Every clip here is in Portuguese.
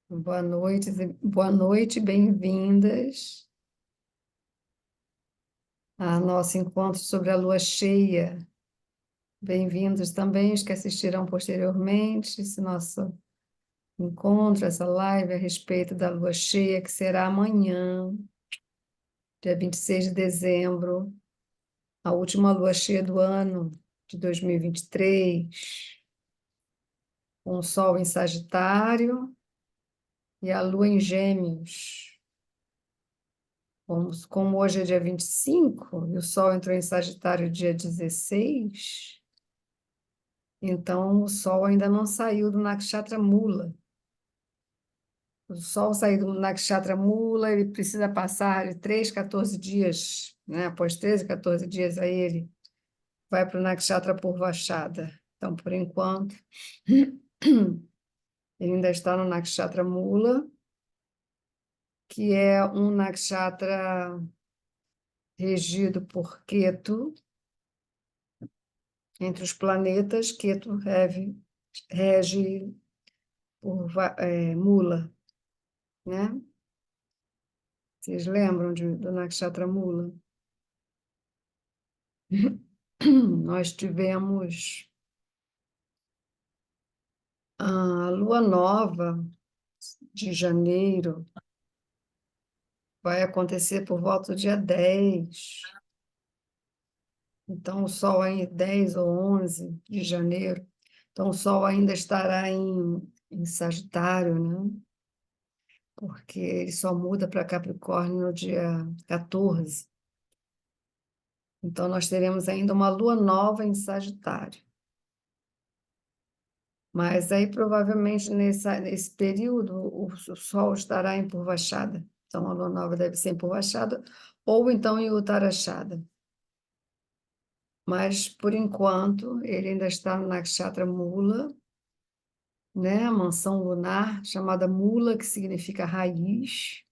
Boa noite, bem-vindas ao nosso encontro sobre a lua cheia. Bem-vindos também os que assistirão posteriormente esse nosso encontro, essa live a respeito da lua cheia, que será amanhã, dia 26 de dezembro, a última lua cheia do ano de 2023, com o Sol em Sagitário e a lua em Gêmeos. Como hoje é dia 25 e o Sol entrou em Sagitário dia 16, então o Sol ainda não saiu do Nakshatra Mula. O Sol sair do Nakshatra Mula, ele precisa passar de 3, 14 dias, né? Após 13, 14 dias, aí ele vai para o Nakshatra Purvashada. Então, por enquanto, ele ainda está no Nakshatra Mula, que é um Nakshatra regido por Ketu. Entre os planetas, Ketu rege por Mula, né? Vocês lembram do Nakshatra Mula? Nós tivemos a lua nova de janeiro, vai acontecer por volta do dia 10. Então, o Sol em 10 ou 11 de janeiro. Então, o Sol ainda estará em Sagitário, né? Porque ele só muda para Capricórnio no dia 14. Então, nós teremos ainda uma lua nova em Sagitário. Mas aí, provavelmente, nesse período, o Sol estará em Purvashada. Então, a lua nova deve ser em Purvashada, ou então em Uttarashada. Mas, por enquanto, ele ainda está no Nakshatra Mula, né? A mansão lunar chamada Mula, que significa raiz.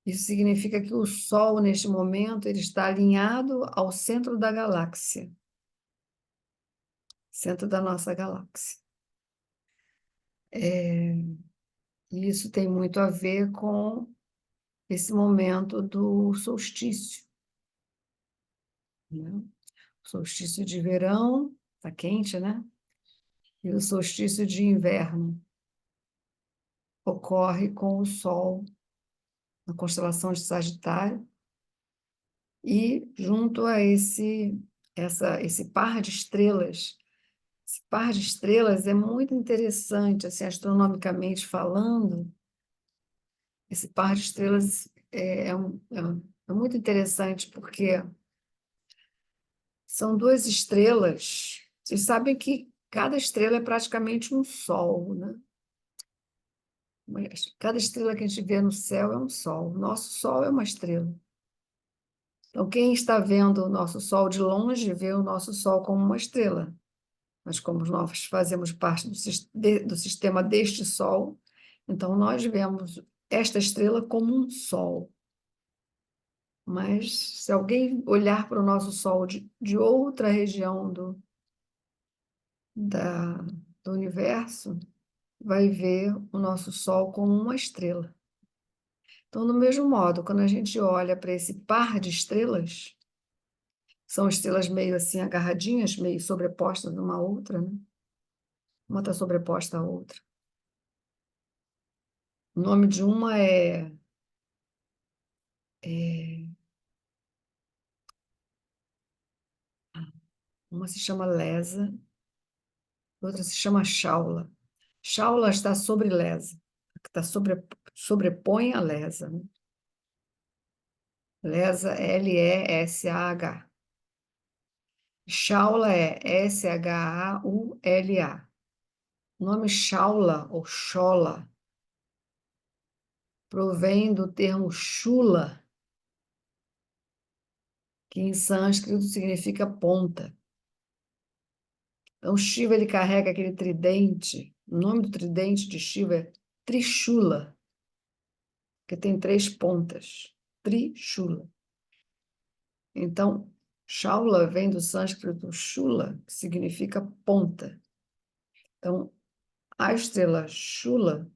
Isso significa que o Sol, neste momento, ele está alinhado ao centro da galáxia, centro da nossa galáxia. E isso tem muito a ver com esse momento do solstício, né? O solstício de verão, está quente, né? E o solstício de inverno ocorre com o Sol na constelação de Sagitário e junto a esse par de estrelas. Esse par de estrelas é muito interessante, assim, astronomicamente falando. Esse par de estrelas é muito interessante porque são duas estrelas. Vocês sabem que cada estrela é praticamente um sol, né? Cada estrela que a gente vê no céu é um sol. O nosso sol é uma estrela. Então, quem está vendo o nosso sol de longe vê o nosso sol como uma estrela. Mas como nós fazemos parte do sistema deste sol, então nós vemos esta estrela como um sol. Mas se alguém olhar para o nosso Sol de outra região da, do universo, vai ver o nosso Sol como uma estrela. Então, do mesmo modo, quando a gente olha para esse par de estrelas, são estrelas meio assim agarradinhas, meio sobrepostas uma à outra, né? Uma está sobreposta à outra. O nome de uma é uma se chama Lesa, outra se chama Shaula. Shaula está sobre Lesa, que está sobrepõe a Lesa, né? Lesa, Leshah. Shaula é Shaula. O nome Shaula ou Shola provém do termo Shula, que em sânscrito significa ponta. Então, Shiva ele carrega aquele tridente. O nome do tridente de Shiva é Trishula, que tem 3 pontas. Trishula. Então, Shaula vem do sânscrito Shula, que significa ponta. Então, A estrela Shula,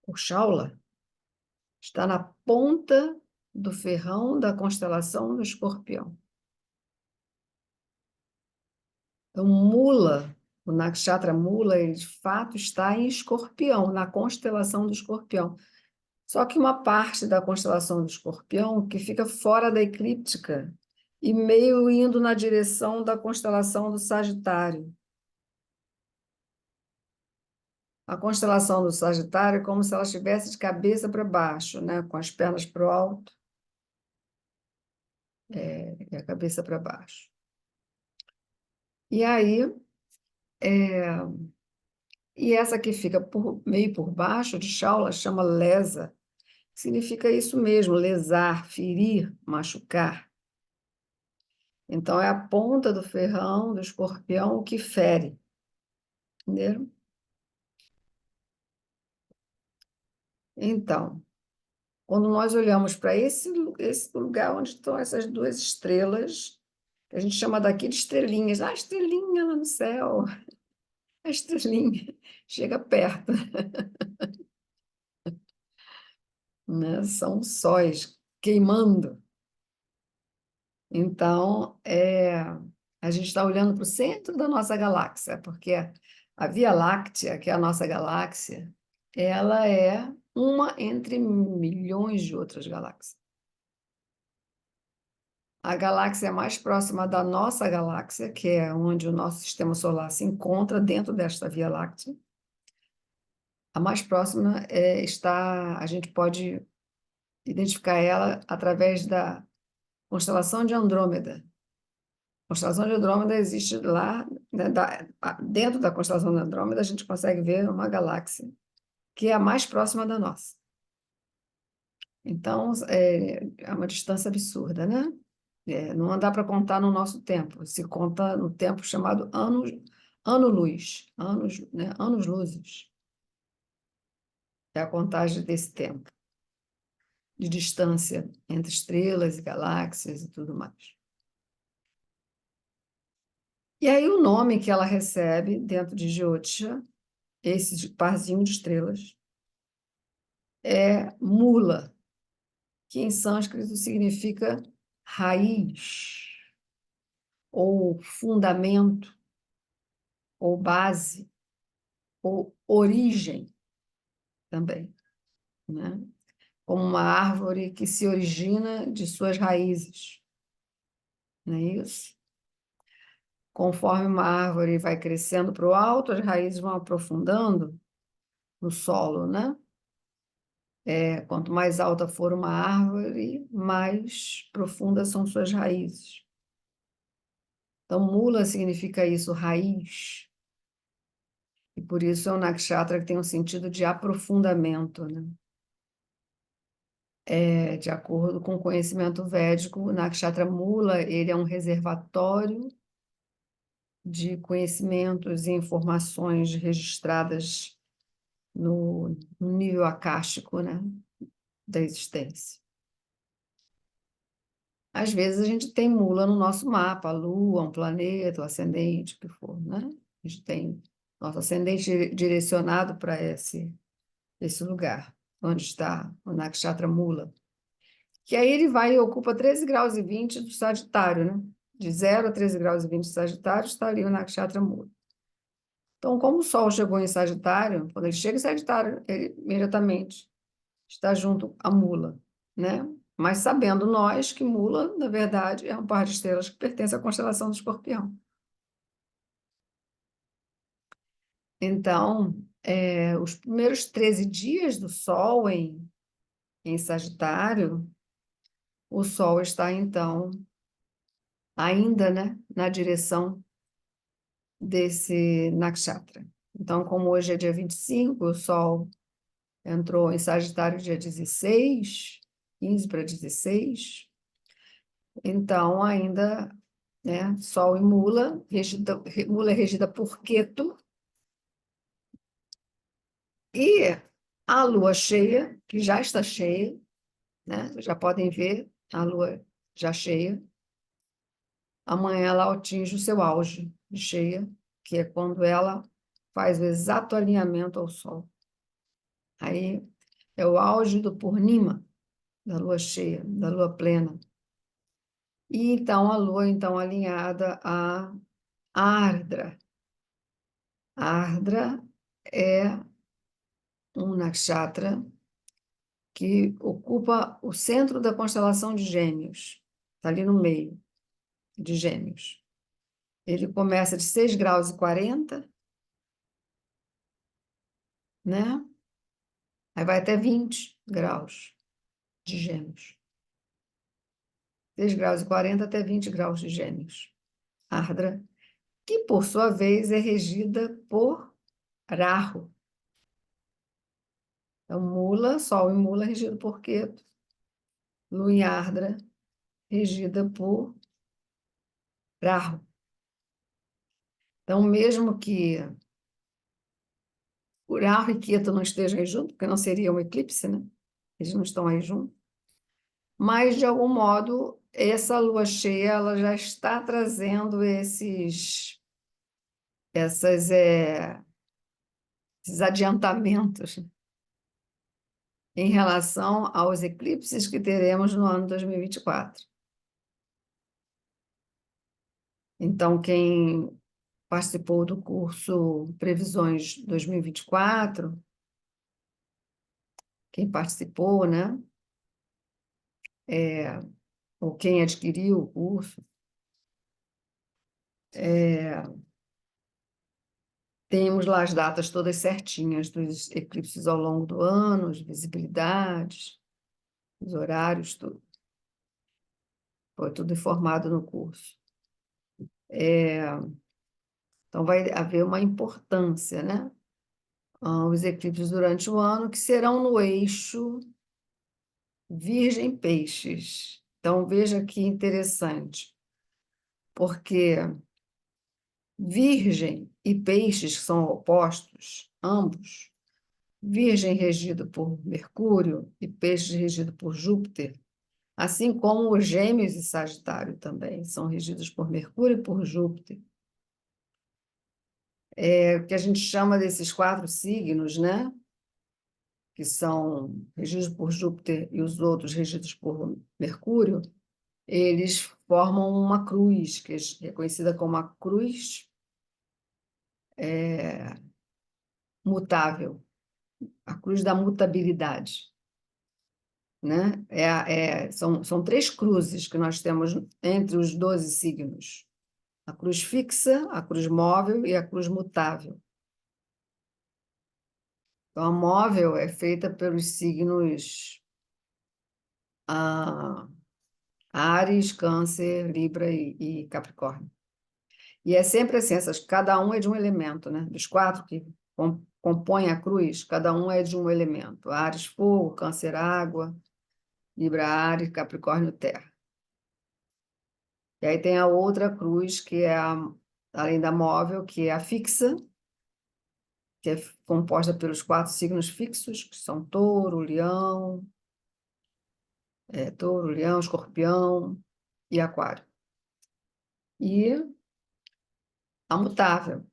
ou Shaula, está na ponta do ferrão da constelação do Escorpião. Então, Mula, o Nakshatra Mula, ele de fato está em Escorpião, na constelação do Escorpião. Só que uma parte da constelação do Escorpião que fica fora da eclíptica e meio indo na direção da constelação do Sagitário. A constelação do Sagitário é como se ela estivesse de cabeça para baixo, né? Com as pernas para o alto, e a cabeça para baixo. E aí, e essa que fica meio por baixo de Shaula chama lesa. Significa isso mesmo, lesar, ferir, machucar. Então, é a ponta do ferrão do escorpião que fere. Entenderam? Então, quando nós olhamos para esse lugar onde estão essas duas estrelas, que a gente chama daqui de estrelinhas. Ah, estrelinha lá no céu, a estrelinha. Chega perto, né? São sóis queimando. Então, a gente está olhando para o centro da nossa galáxia, porque a Via Láctea, que é a nossa galáxia, ela é uma entre milhões de outras galáxias. A galáxia mais próxima da nossa galáxia, que é onde o nosso sistema solar se encontra dentro desta Via Láctea, a mais próxima a gente pode identificar ela através da constelação de Andrômeda. A constelação de Andrômeda existe lá, né, dentro da constelação de Andrômeda, a gente consegue ver uma galáxia que é a mais próxima da nossa. Então, é uma distância absurda, né? Não dá para contar no nosso tempo, se conta no tempo chamado ano-luz, anos, né? Anos-luzes. É a contagem desse tempo, de distância entre estrelas e galáxias e tudo mais. E aí o nome que ela recebe dentro de Jyotisha, esse parzinho de estrelas, é Mula, que em sânscrito significa raiz, ou fundamento, ou base, ou origem também, né? Como uma árvore que se origina de suas raízes, não é isso? Conforme uma árvore vai crescendo para o alto, as raízes vão aprofundando no solo, né? Quanto mais alta for uma árvore, mais profundas são suas raízes. Então, mula significa isso, raiz. E por isso é um nakshatra que tem um sentido de aprofundamento, né? De acordo com o conhecimento védico, o nakshatra mula, ele é um reservatório de conhecimentos e informações registradas no nível akáshico, né, da existência. Às vezes a gente tem mula no nosso mapa, a Lua, um planeta, o ascendente, o que for, né? A gente tem nosso ascendente direcionado para esse lugar, onde está o Nakshatra Mula. Que aí ele vai e ocupa 13 graus e 20 do Sagitário, né? De 0 a 13 graus e 20 do Sagitário está ali o Nakshatra Mula. Então, como o Sol chegou em Sagitário, quando ele chega em Sagitário, ele imediatamente está junto à Mula, né? Mas sabendo nós que Mula, na verdade, é um par de estrelas que pertence à constelação do Escorpião. Então, os primeiros 13 dias do Sol em Sagitário, o Sol está, então, ainda, né, na direção desse nakshatra. Então, como hoje é dia 25, o Sol entrou em Sagitário dia 16, 15 para 16, então ainda, né, Sol e Mula, Mula é regida por Ketu, e a Lua cheia, que já está cheia, né, já podem ver a Lua já cheia, amanhã ela atinge o seu auge de cheia, que é quando ela faz o exato alinhamento ao Sol. Aí é o auge do Purnima, da lua cheia, da lua plena. E então a lua então alinhada a Ardra. Ardra é um nakshatra que ocupa o centro da constelação de Gêmeos. Está ali no meio de Gêmeos. Ele começa de 6 graus e 40, né? Aí vai até 20 graus de Gêmeos. 6 graus e 40 até 20 graus de Gêmeos. Ardra, que por sua vez é regida por Rahu. Então, Mula, Sol em Mula, regido por Ketu. Lua em Ardra, regida por Rahu. Então, mesmo que o Rahu e Ketu não estejam aí juntos, porque não seria um eclipse, né? Eles não estão aí juntos. Mas, de algum modo, essa lua cheia ela já está trazendo esses adiantamentos em relação aos eclipses que teremos no ano 2024. Então, quem participou do curso Previsões 2024, quem participou, né? Ou quem adquiriu o curso, temos lá as datas todas certinhas dos eclipses ao longo do ano, as visibilidades, os horários, tudo. Foi tudo informado no curso. Então, vai haver uma importância, né? Os eclipses durante o ano, que serão no eixo Virgem-Peixes. Então, veja que interessante, porque Virgem e Peixes, que são opostos, ambos, Virgem regido por Mercúrio e Peixes regido por Júpiter, assim como os Gêmeos e Sagitário também são regidos por Mercúrio e por Júpiter. O que a gente chama desses 4 signos, né? Que são regidos por Júpiter e os outros regidos por Mercúrio, eles formam uma cruz, que é conhecida como a cruz mutável, a cruz da mutabilidade, né? São 3 cruzes que nós temos entre os 12 signos: a cruz fixa, a cruz móvel e a cruz mutável. Então, a móvel é feita pelos signos Áries, Câncer, Libra e Capricórnio. E é sempre assim, cada um é de um elemento, né? Dos 4 que compõem a cruz, cada um é de um elemento. Áries, fogo, Câncer, água, Libra, ar, Capricórnio, terra. E aí tem a outra cruz, que é, além da móvel, que é a fixa, que é composta pelos 4 signos fixos, que são touro, leão, escorpião e aquário. E a mutável,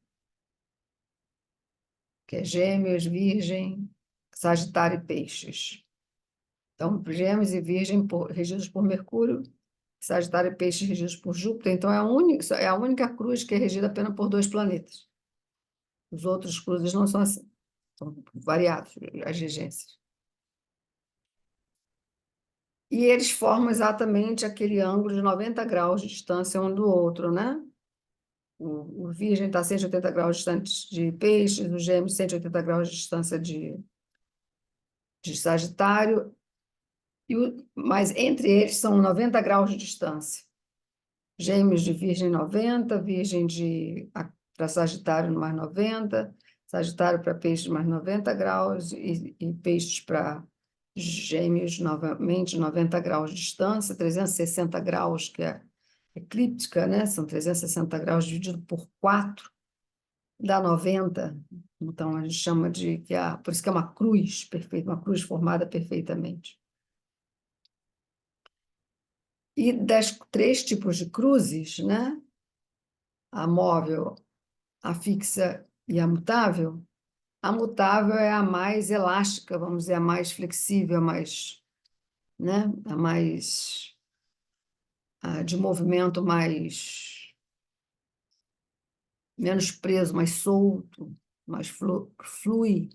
que é gêmeos, virgem, sagitário e peixes. Então, gêmeos e virgem regidos por Mercúrio, Sagitário e Peixes regidos por Júpiter. Então, é a única cruz que é regida apenas por 2 planetas. Os outros cruzes não são assim. São variados as regências. E eles formam exatamente aquele ângulo de 90 graus de distância um do outro, né? O Virgem está a 180 graus distante de Peixes, o Gêmeos 180 graus de distância de Sagitário, mas entre eles são 90 graus de distância. Gêmeos de Virgem 90, Virgem para Sagitário mais 90, Sagitário para Peixes mais 90 graus e Peixes para Gêmeos novamente 90 graus de distância, 360 graus, que é eclíptica, né? São 360 graus dividido por 4, dá 90. Então, a gente chama por isso que é uma cruz perfeita, uma cruz formada perfeitamente. E das 3 tipos de cruzes, né? A móvel, a fixa E a mutável? A mutável é a mais elástica, vamos dizer, a mais flexível, a mais, né? A mais de movimento mais menos preso, mais solto, mais flui.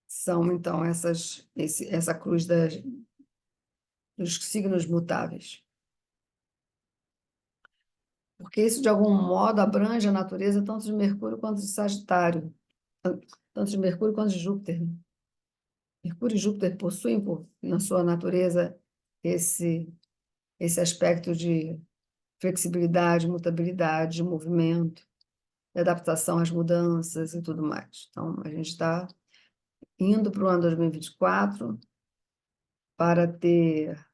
São, então, essa cruz dos signos mutáveis. Porque isso, de algum modo, abrange a natureza tanto de Mercúrio quanto de Sagitário, tanto de Mercúrio quanto de Júpiter. Mercúrio e Júpiter possuem, na sua natureza, esse, esse aspecto de flexibilidade, mutabilidade, de movimento, de adaptação às mudanças e tudo mais. Então, a gente está indo para o ano 2024 para ter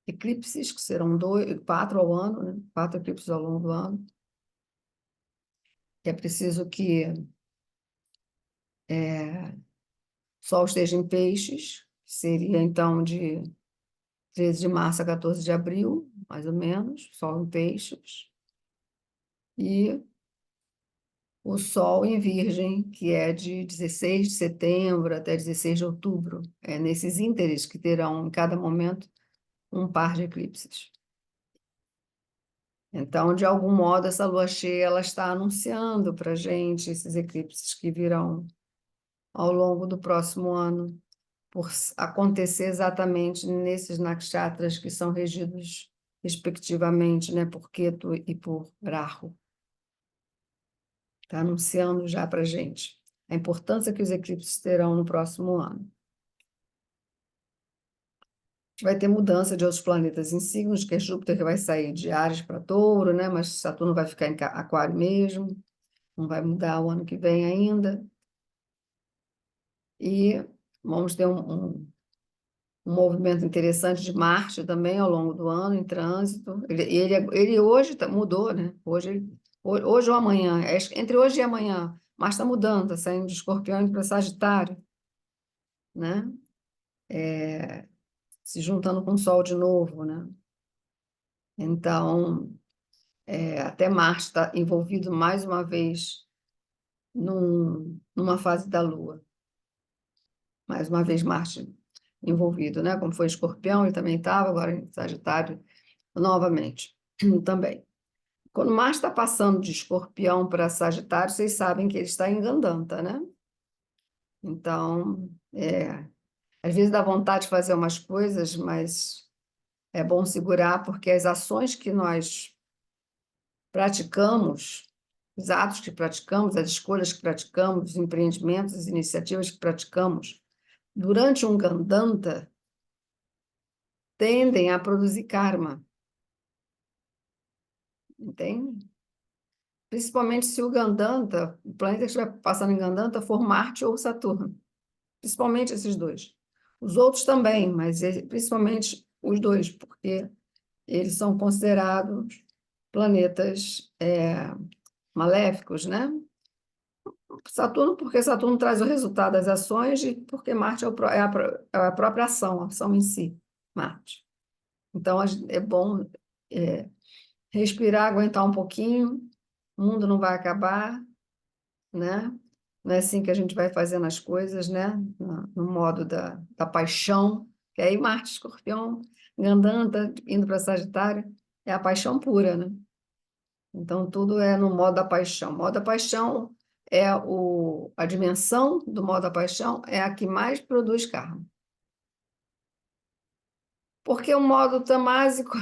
eclipses, que serão 4 ao ano, né? 4 eclipses ao longo do ano. É preciso que o Sol esteja em Peixes, que seria então de 13 de março a 14 de abril, mais ou menos, Sol em Peixes. E o Sol em Virgem, que é de 16 de setembro até 16 de outubro. É nesses ínteres que terão, em cada momento, um par de eclipses. Então, de algum modo, essa lua cheia ela está anunciando para a gente esses eclipses que virão ao longo do próximo ano, por acontecer exatamente nesses nakshatras que são regidos, respectivamente, né, por Ketu e por Rahu. Está anunciando já para a gente a importância que os eclipses terão no próximo ano. Vai ter mudança de outros planetas em signos, que é Júpiter que vai sair de Áries para Touro, né? Mas Saturno vai ficar em Aquário mesmo, não vai mudar o ano que vem ainda. E vamos ter um movimento interessante de Marte também ao longo do ano, em trânsito. Ele hoje mudou, né? Hoje ou amanhã, entre hoje e amanhã, Marte está mudando, está saindo de Escorpião para Sagitário, né? Se juntando com o Sol de novo, né? Então, até Marte está envolvido mais uma vez numa fase da Lua. Mais uma vez Marte envolvido, né? Como foi Escorpião, ele também estava, agora em Sagitário novamente também. Quando Marte está passando de Escorpião para Sagitário, vocês sabem que ele está em Gandanta, né? Então, às vezes dá vontade de fazer umas coisas, mas é bom segurar, porque as ações que nós praticamos, os atos que praticamos, as escolhas que praticamos, os empreendimentos, as iniciativas que praticamos durante um Gandanta tendem a produzir karma, entende? Principalmente se o Gandanta, o planeta que estiver passando em Gandanta, for Marte ou Saturno. Principalmente esses dois. Os outros também, mas principalmente os dois, porque eles são considerados planetas maléficos, né? Saturno, porque Saturno traz o resultado das ações, e porque Marte é a própria ação, a ação em si, Marte. Então, é bom respirar, aguentar um pouquinho, o mundo não vai acabar, né? Não é assim que a gente vai fazendo as coisas, né? No modo da paixão, que aí Marte, Escorpião, Gandanta, indo para Sagitário, é a paixão pura, né? Então, tudo é no modo da paixão. O modo da paixão a dimensão do modo da paixão é a que mais produz karma. Porque o modo tamásico,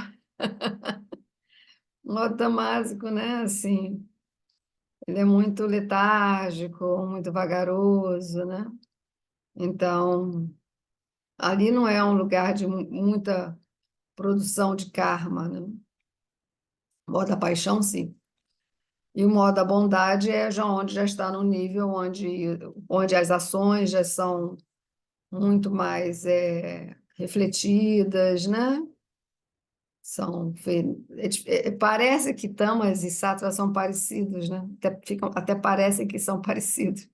né? Assim, ele é muito letárgico, muito vagaroso, né? Então, ali não é um lugar de muita produção de karma, né? O modo da paixão, sim. E o modo da bondade é já onde já está no nível onde as ações já são muito mais refletidas, né? Parece que tamas e sattvas são parecidos, né? Até parecem que são parecidos,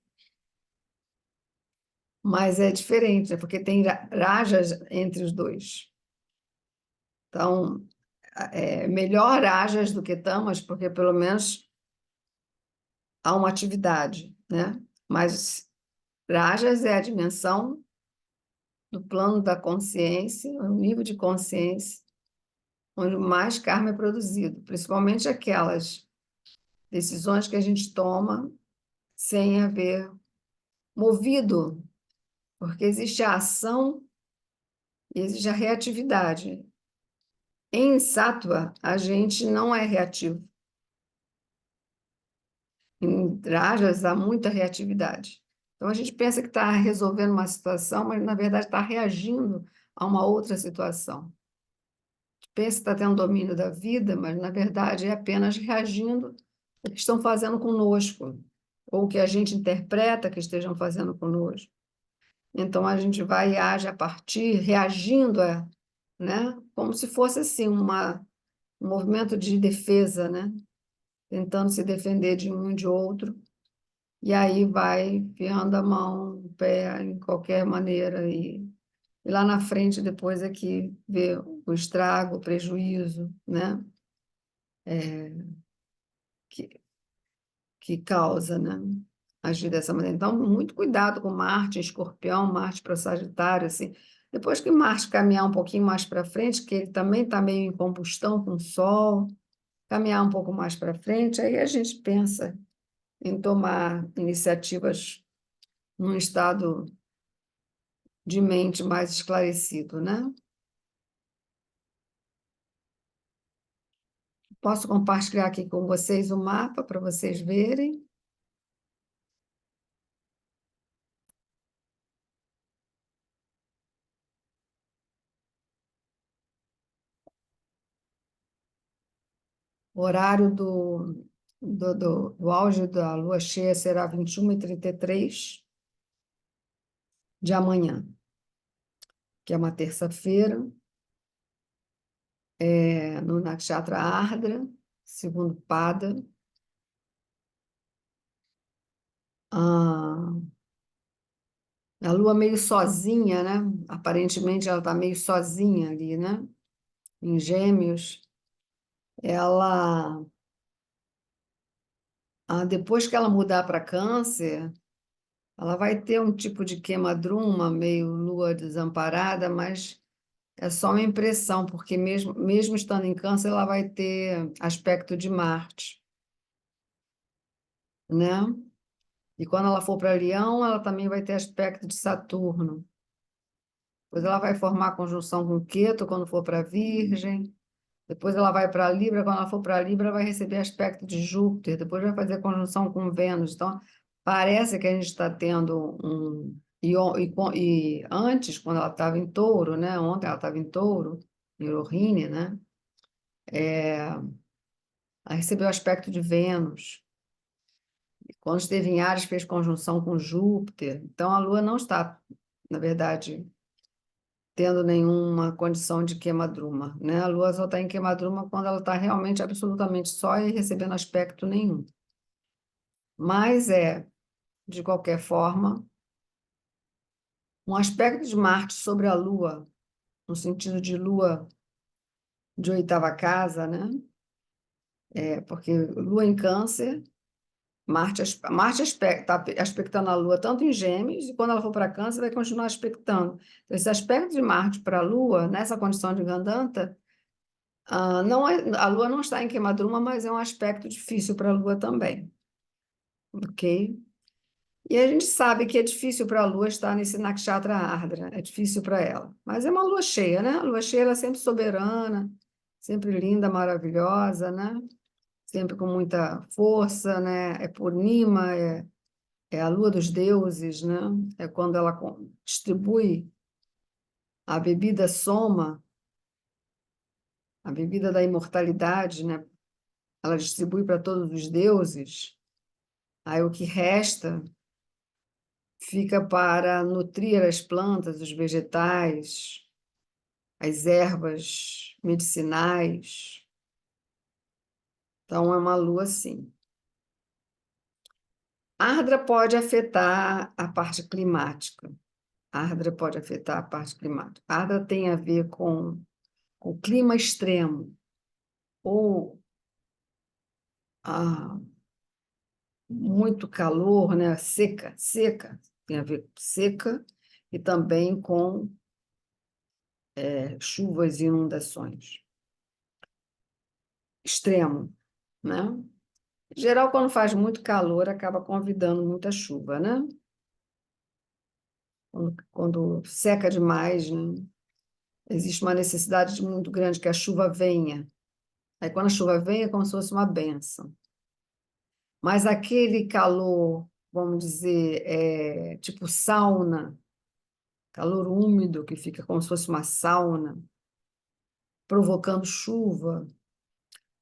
mas é diferente, né? Porque tem rajas entre os dois. Então, melhor rajas do que tamas, porque pelo menos há uma atividade, né? Mas rajas é a dimensão do plano da consciência, o nível de consciência, onde mais karma é produzido, principalmente aquelas decisões que a gente toma sem haver movido, porque existe a ação e existe a reatividade. Em Sattva, a gente não é reativo. Em Rajas, há muita reatividade. Então, a gente pensa que está resolvendo uma situação, mas, na verdade, está reagindo a uma outra situação. Pensa que está tendo domínio da vida, mas, na verdade, é apenas reagindo ao que estão fazendo conosco, ou o que a gente interpreta que estejam fazendo conosco. Então, a gente vai e age a partir, reagindo a, né? Como se fosse assim, um movimento de defesa, né? Tentando se defender de um e de outro, e aí vai enfiando a mão, o pé, em qualquer maneira, e lá na frente depois é que vê o estrago, o prejuízo, né? Que, que causa, né? Agir dessa maneira. Então, muito cuidado com Marte, Escorpião, Marte para Sagitário, assim. Depois que Marte caminhar um pouquinho mais para frente, que ele também está meio em combustão com o Sol, caminhar um pouco mais para frente, aí a gente pensa em tomar iniciativas num estado de mente mais esclarecido, né? Posso compartilhar aqui com vocês o mapa para vocês verem. O horário do auge da lua cheia será 21h33 de amanhã, que é uma terça-feira, no Nakshatra Ardra, segundo Pada. Ah, a lua meio sozinha, né? Aparentemente ela está meio sozinha ali, né? Em Gêmeos. Ela, depois que ela mudar para Câncer, ela vai ter um tipo de queimadruma, meio lua desamparada, mas é só uma impressão, porque mesmo estando em Câncer, ela vai ter aspecto de Marte, né? E quando ela for para Leão, ela também vai ter aspecto de Saturno. Depois ela vai formar conjunção com Queto quando for para Virgem. Depois ela vai para Libra, quando ela for para Libra, vai receber aspecto de Júpiter. Depois vai fazer conjunção com Vênus. Então, parece que a gente está tendo um. E antes, quando ela estava em Touro, né? Ontem ela estava em Touro, em Rohini, né? Ela recebeu aspecto de Vênus. Quando esteve em Áries, fez conjunção com Júpiter. Então, a Lua não está, na verdade, tendo nenhuma condição de queimadruma, né? A Lua só está em queimadruma quando ela está realmente, absolutamente só e recebendo aspecto nenhum. Mas de qualquer forma, um aspecto de Marte sobre a Lua, no sentido de Lua de oitava casa, né? Porque Lua em Câncer, Marte está aspectando a Lua tanto em Gêmeos, e quando ela for para Câncer, vai continuar aspectando. Então, esse aspecto de Marte para a Lua, nessa condição de Gandanta, não a Lua não está em queimadruma, mas é um aspecto difícil para a Lua também, ok? E a gente sabe que é difícil para a Lua estar nesse Nakshatra Ardra, é difícil para ela. Mas é uma Lua cheia, né? A Lua cheia ela é sempre soberana, sempre linda, maravilhosa, né? Sempre com muita força, né? É Purnima, é a Lua dos deuses, né? É quando ela distribui a bebida soma, a bebida da imortalidade, né? Ela distribui para todos os deuses. Aí o que resta fica para nutrir as plantas, os vegetais, as ervas medicinais. Então, é uma lua assim. Ardra pode afetar a parte climática. Ardra pode afetar a parte climática. Ardra tem a ver com o clima extremo, ou muito calor, né? Seca, tem a ver com seca e também com chuvas e inundações. Extremo, né? Em geral, quando faz muito calor, acaba convidando muita chuva, né? Quando seca demais, né? Existe uma necessidade muito grande que a chuva venha. Aí, quando a chuva vem, é como se fosse uma bênção. Mas aquele calor, vamos dizer, tipo sauna, calor úmido, que fica como se fosse uma sauna, provocando chuva.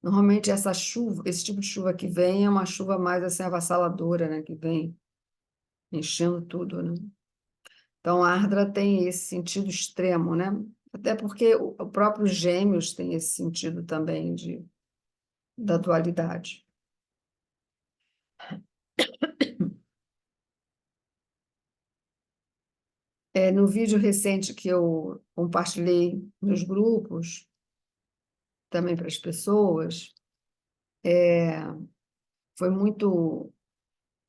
Normalmente, essa chuva, esse tipo de chuva que vem é uma chuva mais assim avassaladora, né? Que vem enchendo tudo, né? Então, a Ardra tem esse sentido extremo, né? Até porque o próprio Gêmeos tem esse sentido também da dualidade. No vídeo recente que eu compartilhei nos grupos, também para as pessoas, foi muito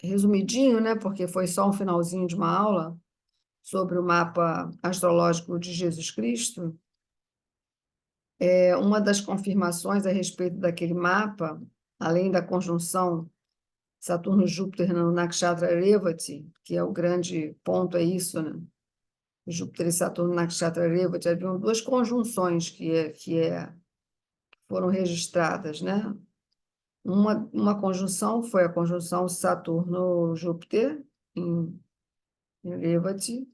resumidinho, né? Porque foi só um finalzinho de uma aula sobre o mapa astrológico de Jesus Cristo. Uma das confirmações a respeito daquele mapa, além da conjunção Saturno-Júpiter no Nakshatra Revati, que é o grande ponto, é isso, né? Júpiter e Saturno no Nakshatra Revati, haviam duas conjunções que foram registradas, né? Uma conjunção foi a conjunção Saturno-Júpiter em Revati,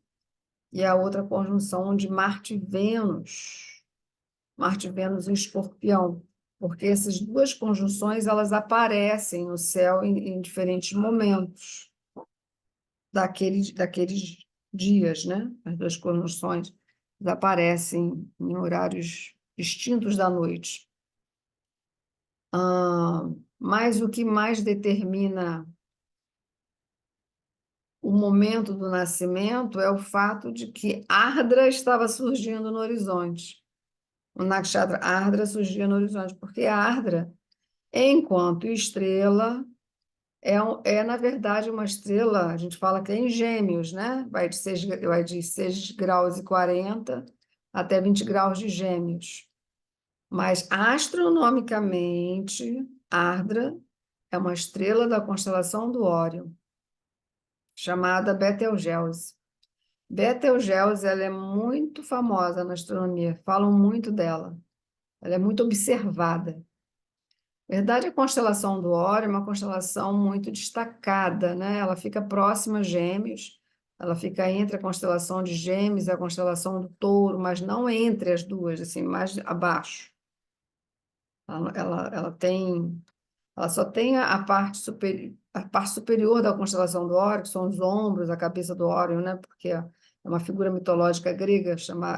e a outra conjunção de Marte e Vênus em Escorpião, porque essas duas conjunções elas aparecem no céu em diferentes momentos daqueles dias, né? As duas conjunções aparecem em horários distintos da noite. Mas o que mais determina o momento do nascimento é o fato de que Ardra estava surgindo no horizonte. O Nakshatra Ardra surgia no horizonte, porque a Ardra, enquanto estrela, na verdade, uma estrela, a gente fala que é em Gêmeos, né? Vai de 6 graus e 40 até 20 graus de Gêmeos. Mas, astronomicamente, Ardra é uma estrela da constelação do Órion, chamada Betelgeuse. Betelgeuse, ela é muito famosa na astronomia, falam muito dela. Ela é muito observada. Na verdade, a constelação do Órion é uma constelação muito destacada, né? Ela fica próxima a Gêmeos, ela fica entre a constelação de Gêmeos e a constelação do Touro, mas não entre as duas, assim, mais abaixo. Ela só tem a parte superior da constelação do Órion, que são os ombros, a cabeça do Órion, né? Porque é uma figura mitológica grega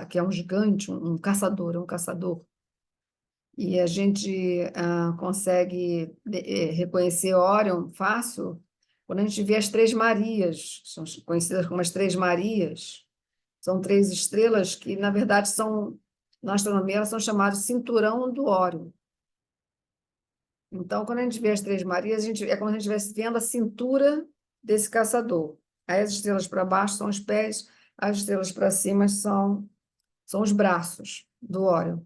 que é um gigante, um caçador, é um caçador. E a gente consegue reconhecer Órion fácil quando a gente vê as Três Marias, são conhecidas como as Três Marias. São três estrelas que, na verdade, na astronomia, elas são chamadas cinturão do Órion. Então, quando a gente vê as Três Marias, é como se a gente estivesse vendo a cintura desse caçador. Aí as estrelas para baixo são os pés, as estrelas para cima são os braços do Órion.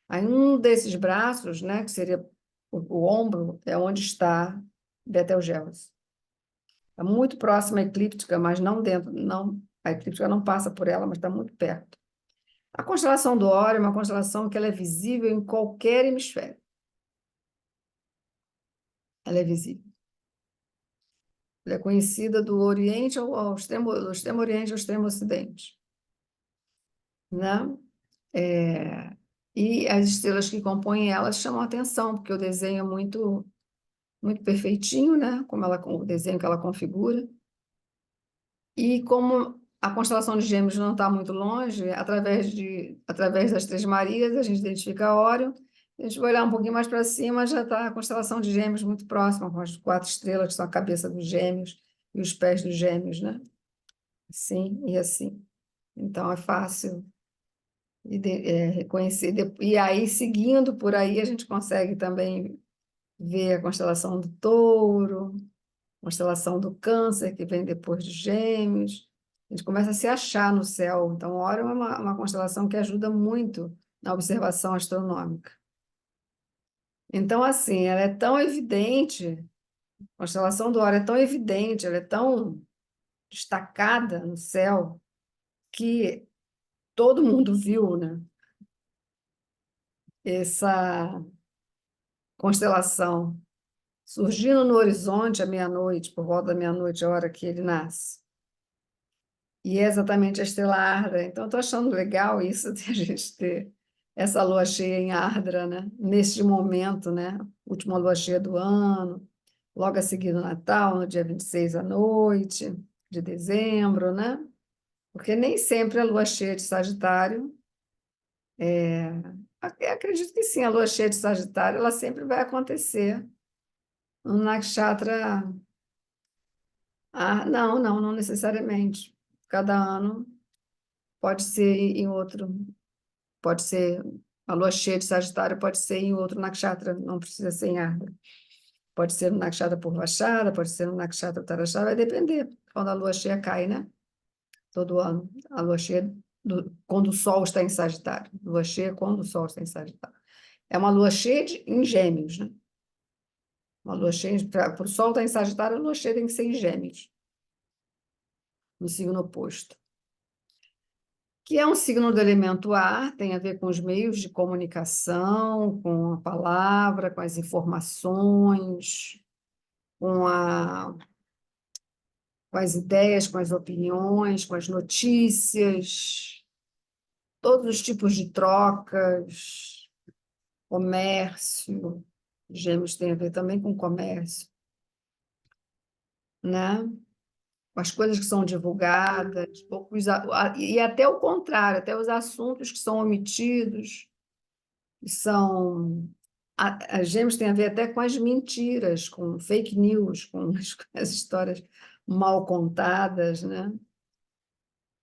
Aí um desses braços, né, que seria o ombro, é onde está Betelgeuse. É muito próxima à eclíptica, mas não dentro, não, a eclíptica não passa por ela, mas está muito perto. A constelação do Órion é uma constelação que ela é visível em qualquer hemisfério. Ela é visível. Ela é conhecida do Oriente do extremo Oriente ao extremo Ocidente, né? E as estrelas que compõem ela chamam a atenção, porque o desenho é muito perfeitinho, né? O desenho que ela configura. E como a constelação de Gêmeos não está muito longe, através das Três Marias, a gente identifica Órion. A gente vai olhar um pouquinho mais para cima, já está a constelação de Gêmeos muito próxima, com as quatro estrelas, que são a cabeça dos Gêmeos e os pés dos Gêmeos, né? Assim e assim. Então, é fácil reconhecer. E aí, seguindo por aí, a gente consegue também ver a constelação do Touro, constelação do Câncer, que vem depois de Gêmeos. A gente começa a se achar no céu. Então, Órion é uma constelação que ajuda muito na observação astronômica. Então, assim, ela é tão evidente, a constelação do Órion é tão evidente, ela é tão destacada no céu, que todo mundo viu, né, essa constelação surgindo no horizonte à meia-noite, por volta da meia-noite, a hora que ele nasce. E é exatamente a estrela Ardra. Então, estou achando legal isso de a gente ter essa lua cheia em Ardra, né? Neste momento, né? Última lua cheia do ano, logo a seguir do Natal, no dia 26 à noite de dezembro, né? Porque nem sempre a lua cheia de Sagitário eu acredito que sim, a lua cheia de Sagitário, ela sempre vai acontecer no nakshatra. Não necessariamente. Cada ano pode ser em outro. Pode ser a lua cheia de Sagitário, pode ser em outro nakshatra, não precisa ser em Ardha. Pode ser no nakshatra Purvashada, pode ser no nakshatra Uttarashada, vai depender quando a lua cheia cai, né? Todo ano. A lua cheia, quando o Sol está em Sagitário. Lua cheia quando o Sol está em Sagitário. É uma lua cheia em Gêmeos, né? Uma lua cheia, para o Sol estar em Sagitário, a lua cheia tem que ser em Gêmeos, no signo oposto. Que é um signo do elemento ar, tem a ver com os meios de comunicação, com a palavra, com as informações, com, com as ideias, com as opiniões, com as notícias, todos os tipos de trocas, comércio. Gêmeos tem a ver também com comércio, né? Com as coisas que são divulgadas, e até o contrário, até os assuntos que são omitidos, que são. A Gêmeos tem a ver até com as mentiras, com fake news, com as histórias mal contadas, né?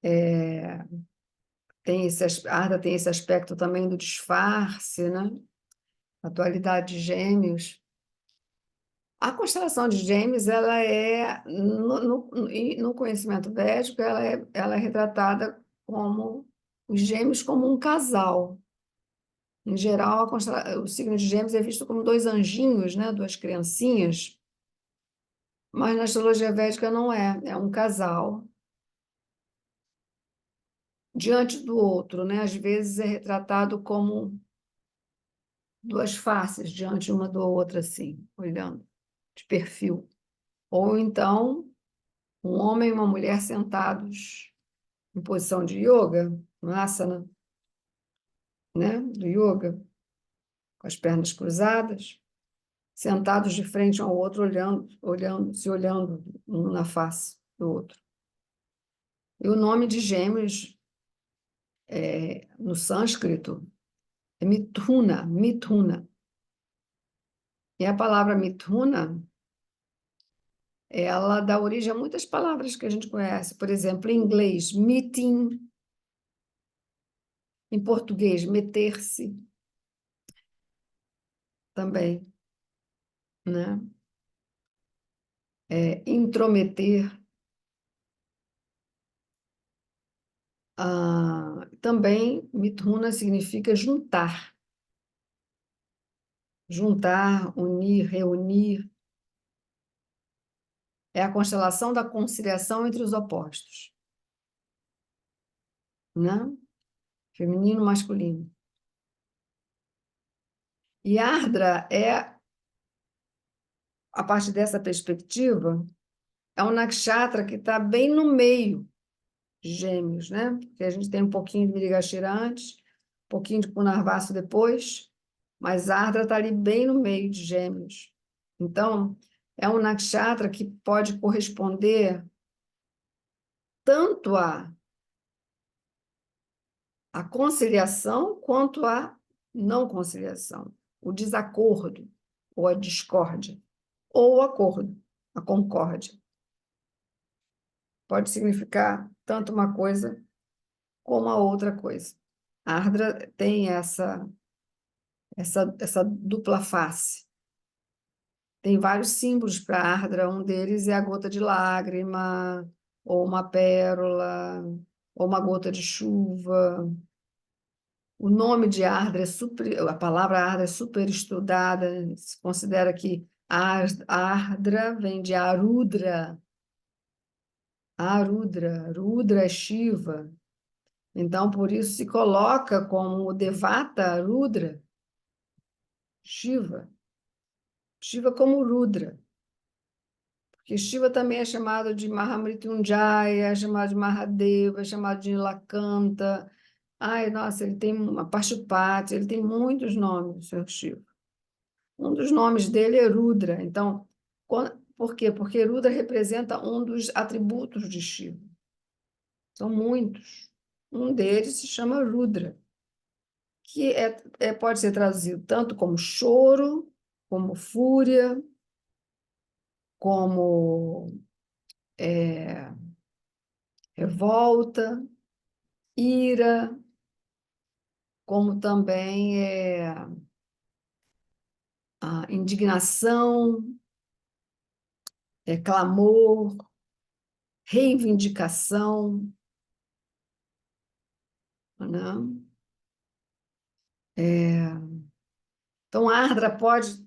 A Arda tem esse aspecto também do disfarce, né? A atualidade de Gêmeos. A constelação de Gêmeos, ela é, no conhecimento védico, ela é retratada como os Gêmeos como um casal. Em geral, o signo de Gêmeos é visto como dois anjinhos, né? Duas criancinhas, mas na astrologia védica não é, é um casal diante do outro, né? Às vezes é retratado como duas faces diante uma da outra, assim, olhando de perfil. Ou então, um homem e uma mulher sentados em posição de yoga, no asana, né? Do yoga, com as pernas cruzadas, sentados de frente um ao outro, se olhando um na face do outro. E o nome de Gêmeos, no sânscrito, é Mithuna, Mithuna. E a palavra Mithuna, ela dá origem a muitas palavras que a gente conhece. Por exemplo, em inglês, meeting, em português, meter-se também, né? Intrometer. Também, Mithuna significa juntar. Juntar, unir, reunir. É a constelação da conciliação entre os opostos, né? Feminino, masculino. E Ardra a partir dessa perspectiva, é um nakshatra que está bem no meio de Gêmeos, né? Porque a gente tem um pouquinho de Mrigashira antes, um pouquinho de Punarvasu depois, mas Ardra está ali bem no meio de Gêmeos. Então, é um nakshatra que pode corresponder tanto à conciliação quanto à não conciliação, o desacordo ou a discórdia, ou o acordo, a concórdia. Pode significar tanto uma coisa como a outra coisa. A Ardra tem essa dupla face. Tem vários símbolos para Ardra, um deles é a gota de lágrima, ou uma pérola, ou uma gota de chuva. O nome de Ardra é super, a palavra Ardra é super estudada, se considera que Ardra vem de Arudra. Arudra, Rudra é Shiva. Então, por isso se coloca como Devata Rudra, Shiva. Shiva como Rudra. Porque Shiva também é chamado de Mahamrityunjaya, é chamado de Mahadeva, é chamado de Nilakanta. Ai, nossa, ele tem uma Pashupati, ele tem muitos nomes, o Senhor Shiva. Um dos nomes dele é Rudra. Então, por quê? Porque Rudra representa um dos atributos de Shiva. São muitos. Um deles se chama Rudra, que pode ser traduzido tanto como choro, como fúria, como revolta, ira, como também a indignação, clamor, reivindicação, né? Então, a Ardra pode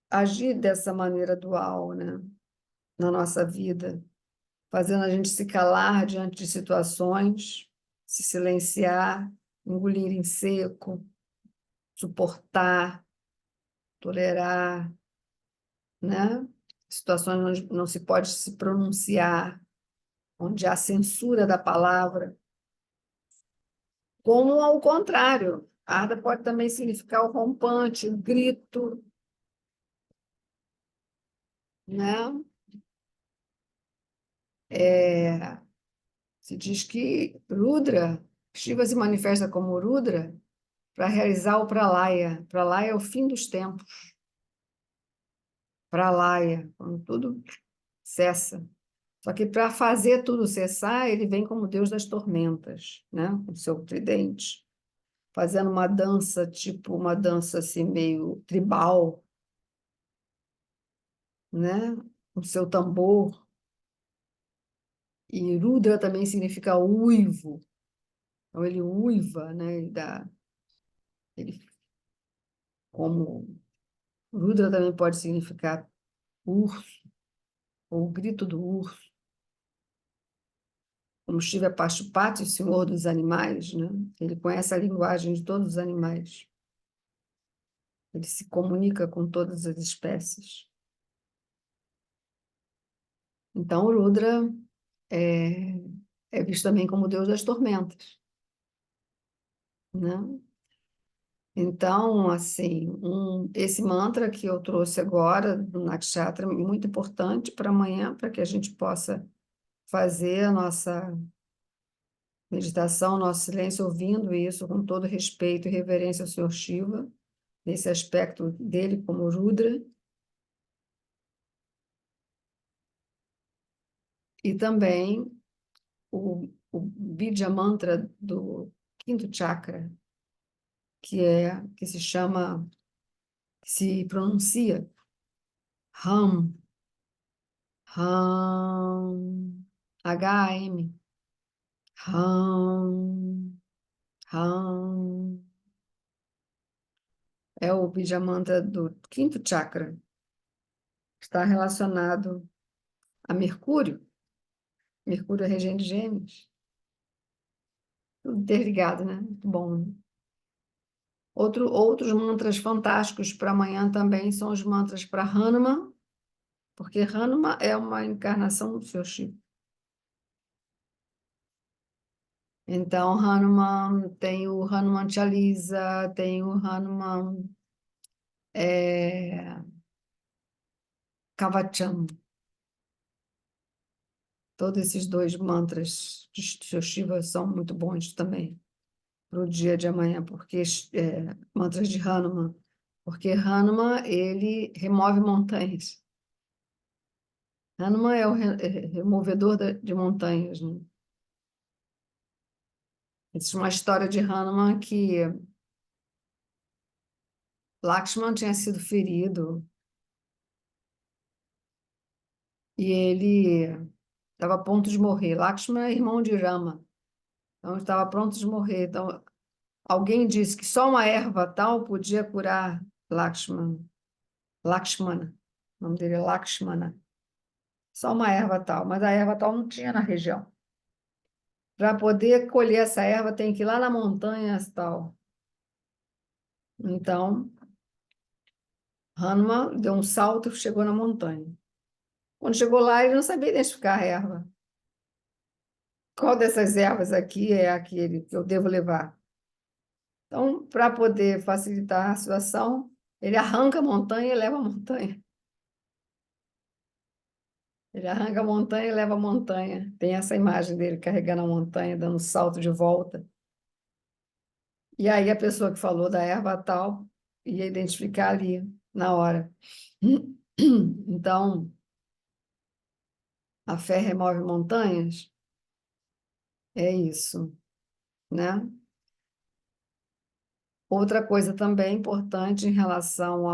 agir dessa maneira dual, né? Na nossa vida, fazendo a gente se calar diante de situações, se silenciar, engolir em seco, suportar, tolerar, né? Situações onde não se pode se pronunciar, onde há censura da palavra, como ao contrário. Arda pode também significar o rompante, o grito, né? Se diz que Rudra, Shiva se manifesta como Rudra para realizar o Pralaya. Pralaya é o fim dos tempos. Pralaya, quando tudo cessa. Só que para fazer tudo cessar, ele vem como Deus das tormentas, né? Com seu tridente, fazendo uma dança, tipo uma dança assim meio tribal, né? Com seu tambor. E Rudra também significa uivo. Então ele uiva, né? Ele, como Rudra também pode significar urso, ou o grito do urso. Como Shiva é Pashupati, o senhor dos animais, né? Ele conhece a linguagem de todos os animais. Ele se comunica com todas as espécies. Então, o Rudra é, é visto também como deus das tormentas, né? Então, assim, esse mantra que eu trouxe agora, do Nakshatra, é muito importante para amanhã, para que a gente possa fazer a nossa meditação, nosso silêncio, ouvindo isso com todo respeito e reverência ao Senhor Shiva, nesse aspecto dele como Rudra, e também o Bija Mantra do quinto chakra, que se chama, que se pronuncia Ham, Ham, H-A-M, Ham, Ham. É o Bija Mantra do quinto chakra, que está relacionado a Mercúrio. Mercúrio é regente de Gêmeos. Tudo interligado, né? Muito bom, né? Outros mantras fantásticos para amanhã também são os mantras para Hanuman, porque Hanuman é uma encarnação do seu Shiva. Então, Hanuman tem o Hanuman Chalisa, tem o Hanuman Kavacham. Todos esses dois mantras de seu Shiva são muito bons também para o dia de amanhã, porque mantras de Hanuman, porque Hanuman ele remove montanhas. Hanuman é o removedor de montanhas, né? Existe uma história de Hanuman que Lakshman tinha sido ferido e ele estava a ponto de morrer. Lakshmana é irmão de Rama, então estava pronto de morrer. Então, alguém disse que só uma erva tal podia curar Lakshmana. Lakshmana, o nome dele é Lakshmana. Só uma erva tal, mas a erva tal não tinha na região. Para poder colher essa erva, tem que ir lá na montanha tal. Então, Hanuman deu um salto e chegou na montanha. Quando chegou lá, ele não sabia identificar a erva. Qual dessas ervas aqui é aquele que eu devo levar? Então, para poder facilitar a situação, ele arranca a montanha e leva a montanha. Ele arranca a montanha e leva a montanha. Tem essa imagem dele carregando a montanha, dando um salto de volta. E aí a pessoa que falou da erva tal ia identificar ali, na hora. Então, a fé remove montanhas? É isso, né? Outra coisa também importante em relação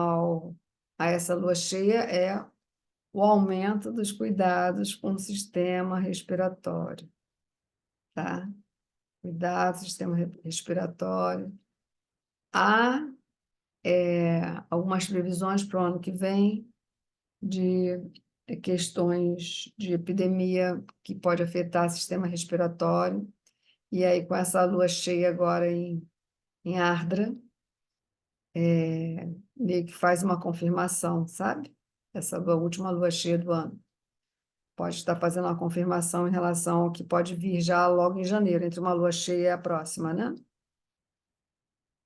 a essa lua cheia é o aumento dos cuidados com o sistema respiratório, tá? Cuidado, sistema respiratório. Há algumas previsões para o ano que vem de questões de epidemia que pode afetar o sistema respiratório. E aí, com essa lua cheia agora em Ardra, meio que faz uma confirmação, sabe? Essa última lua cheia do ano. Pode estar fazendo uma confirmação em relação ao que pode vir já logo em janeiro, entre uma lua cheia e a próxima, né?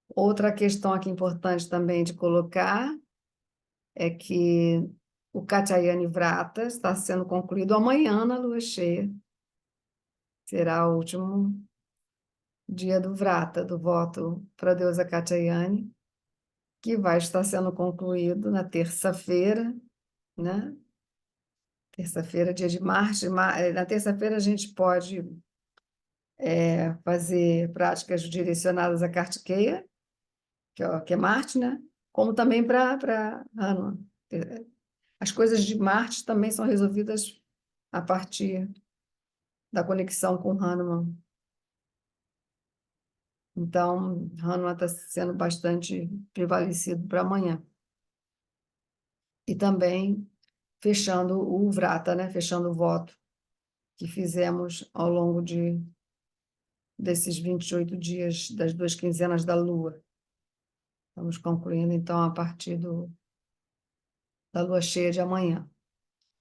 Outra questão aqui importante também de colocar é que o Katyayani Vrata está sendo concluído amanhã na lua cheia. Será o último dia do Vrata, do voto para a deusa Katyayani, que vai estar sendo concluído na terça-feira, né? Terça-feira, dia de Marte. Na terça-feira a gente pode fazer práticas direcionadas a Kartikeya, que é Marte, né? Como também para Hanuman. As coisas de Marte também são resolvidas a partir da conexão com Hanuman. Então, Hanuman está sendo bastante prevalecido para amanhã. E também fechando o Vrata, né? Fechando o voto que fizemos ao longo desses 28 dias, das 2 quinzenas da Lua. Estamos concluindo, então, a partir da Lua cheia de amanhã.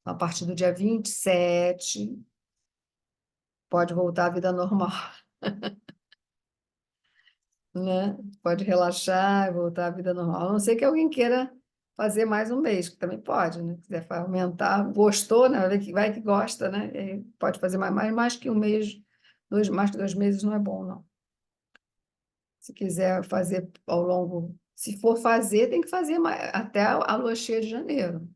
A partir do dia 27, pode voltar à vida normal, né? Pode relaxar e voltar à vida normal. A não ser que alguém queira fazer mais um mês, que também pode, né? Quiser aumentar, gostou, né? Vai que gosta, né? E pode fazer mais que um mês, mais que 2 meses não é bom, não. Se quiser fazer ao longo, se for fazer, tem que fazer até a lua cheia de janeiro.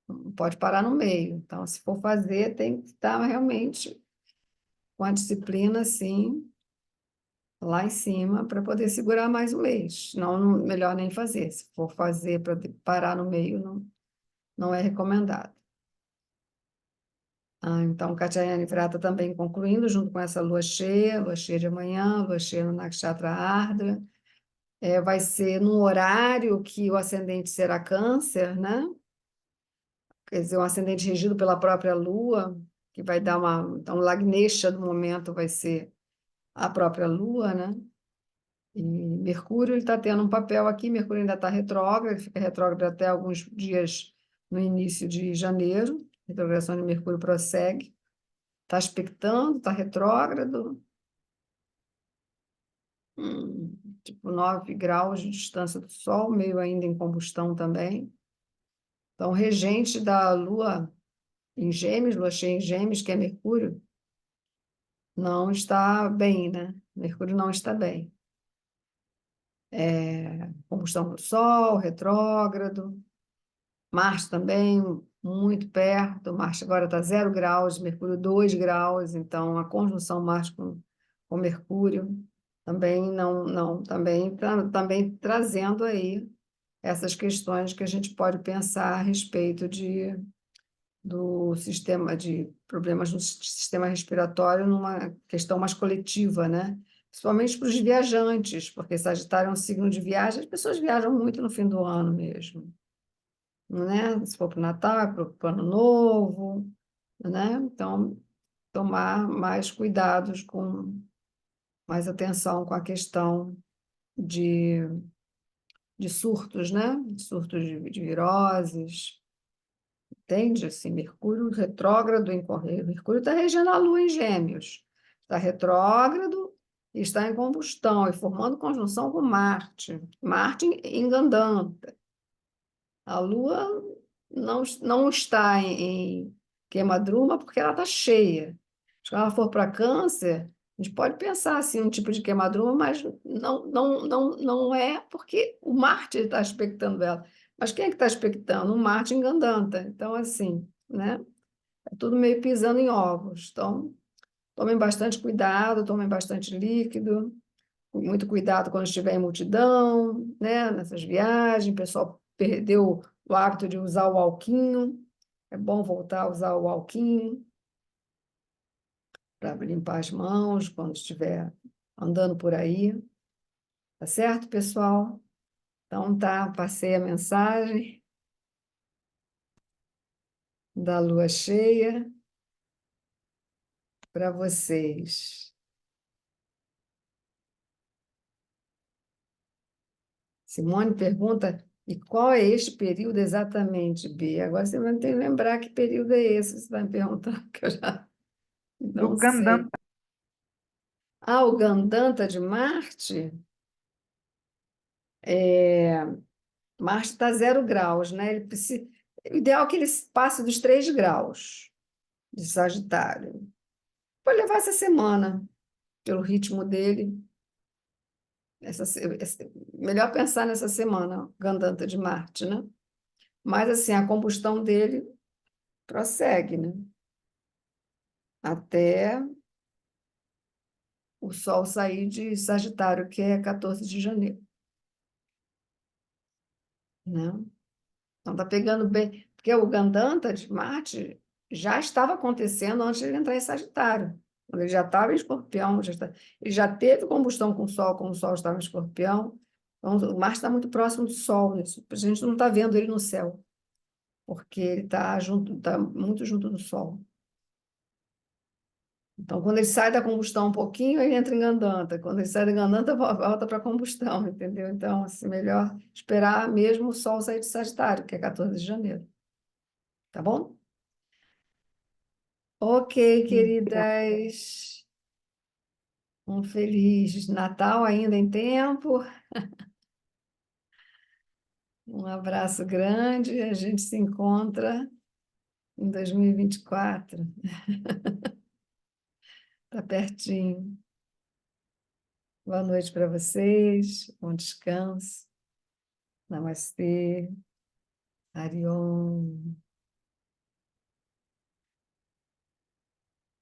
Não pode parar no meio. Então, se for fazer, tem que estar realmente com a disciplina, assim, lá em cima, para poder segurar mais um mês. Não, melhor nem fazer. Se for fazer para parar no meio, não é recomendado. Então, Katyayani Vrata também concluindo, junto com essa lua cheia de amanhã, lua cheia no Nakshatra Ardra. Vai ser num horário que o ascendente será Câncer, né? Quer dizer, um ascendente regido pela própria Lua, que vai dar então, Lagnesha do momento vai ser a própria Lua, né? E Mercúrio está tendo um papel aqui, Mercúrio ainda está retrógrado, fica retrógrado até alguns dias no início de janeiro, a retrogradação de Mercúrio prossegue, está expectando, está retrógrado, tipo 9 graus de distância do Sol, meio ainda em combustão também. Então, regente da Lua em Gêmeos, Lua cheia em Gêmeos, que é Mercúrio, não está bem, né? Mercúrio não está bem. Combustão do Sol, retrógrado. Marte também, muito perto. Marte agora está 0 graus, Mercúrio 2 graus. Então, a conjunção Marte com Mercúrio também também trazendo aí essas questões que a gente pode pensar a respeito do sistema de problemas no sistema respiratório numa questão mais coletiva, né? Principalmente para os viajantes, porque Sagitário é um signo de viagem, as pessoas viajam muito no fim do ano mesmo, né? Se for para o Natal, para o Ano Novo, né? Então, tomar mais cuidados com mais atenção com a questão de, de surtos, né? Surtos de viroses, entende? Assim, Mercúrio retrógrado em Correio. Mercúrio está regendo a Lua em Gêmeos. Está retrógrado e está em combustão e formando conjunção com Marte. Marte em Gandanta. A Lua não está em queimadruma porque ela está cheia. Se ela for para Câncer, a gente pode pensar assim, um tipo de queimadruma, mas não é porque o Marte está expectando ela. Mas quem é que está expectando? O Marte em Gandanta. Então, assim, né? É tudo meio pisando em ovos. Então, tomem bastante cuidado, tomem bastante líquido, muito cuidado quando estiver em multidão, né? Nessas viagens, o pessoal perdeu o hábito de usar o alquinho. É bom voltar a usar o alquinho para limpar as mãos quando estiver andando por aí. Tá certo, pessoal? Então tá, passei a mensagem da lua cheia para vocês. Simone pergunta: e qual é este período exatamente, Bia? Agora você vai ter que lembrar que período é esse, você está me perguntando, que eu já Do não sei. Gandanta. Ah, o Gandanta de Marte? É, Marte está 0 graus, né? O ideal é que ele passe dos 3 graus de Sagitário. Pode levar essa semana, pelo ritmo dele. Melhor pensar nessa semana, Gandanta de Marte, né? Mas, assim, a combustão dele prossegue, né? Até o Sol sair de Sagitário, que é 14 de janeiro, né? Então, tá pegando bem, porque o Gandanta de Marte já estava acontecendo antes de ele entrar em Sagitário. Quando ele já estava em Escorpião, ele já teve combustão com o Sol, como o Sol estava em Escorpião. Então, o Marte está muito próximo do Sol, isso. A gente não está vendo ele no céu, porque ele está junto, tá muito junto do Sol. Então, quando ele sai da combustão um pouquinho, ele entra em Gandanta. Quando ele sai da Gandanta, volta para a combustão, entendeu? Então, assim, melhor esperar mesmo o Sol sair de Sagitário, que é 14 de janeiro. Tá bom? Ok, queridas. Um feliz Natal ainda em tempo. Um abraço grande. A gente se encontra em 2024. Tá pertinho. Boa noite para vocês. Bom descanso. Namastê. Arion.